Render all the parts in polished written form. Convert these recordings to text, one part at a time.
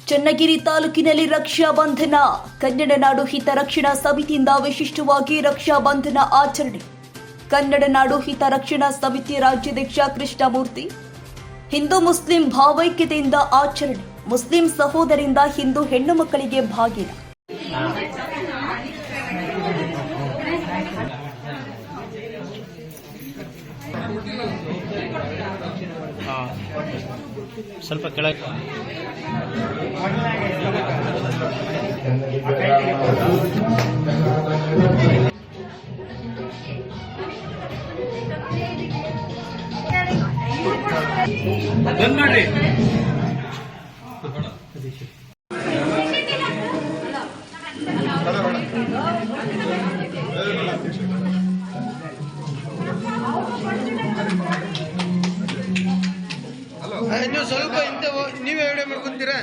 ಚನ್ನಗಿರಿ ತಾಲೂಕಿನಲ್ಲಿ ರಕ್ಷಾ ಬಂಧನ. ಕನ್ನಡ ನಾಡು ಹಿತರಕ್ಷಣಾ ಸಮಿತಿಯಿಂದ ವಿಶಿಷ್ಟವಾಗಿ ರಕ್ಷಾ ಬಂಧನ ಆಚರಣೆ. ಕನ್ನಡ ನಾಡು ಹಿತರಕ್ಷಣಾ ಸಮಿತಿ ರಾಜ್ಯಾಧ್ಯಕ್ಷ ಕೃಷ್ಣಮೂರ್ತಿ. ಹಿಂದೂ ಮುಸ್ಲಿಂ ಭಾವೈಕ್ಯತೆಯಿಂದ ಆಚರಣೆ. ಮುಸ್ಲಿಂ ಸಹೋದರಿಂದ ಹಿಂದೂ ಹೆಣ್ಣು ಮಕ್ಕಳಿಗೆ ಭಾಗಿನ. ಸ್ವಲ್ಪ ಕೆಳಗೆ ನೀವು ಸ್ವಲ್ಪ ಇಂತ ನೀವೇ ವಿಡಿಯೋ ಮಾಡ್ಕೊಂತೀರಾ?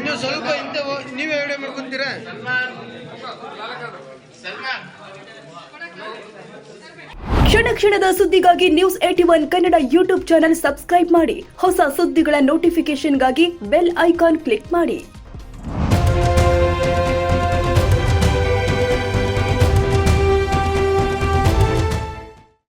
ನೀವು ಸ್ವಲ್ಪ ಇಂತ ನೀವೇ ವಿಡಿಯೋ ಮಾಡ್ಕೊಂತೀರಾ? ಕ್ಷಣ ಕ್ಷಣದ ಸುದ್ದಿಗಾಗಿ News81 Kannada YouTube channel subscribe ಮಾಡಿ. ಹೊಸ ಸುದ್ದಿಗಳ ನೋಟಿಫಿಕೇಶನ್ಗಾಗಿ ಬೆಲ್ ಐಕಾನ್ ಕ್ಲಿಕ್ ಮಾಡಿ.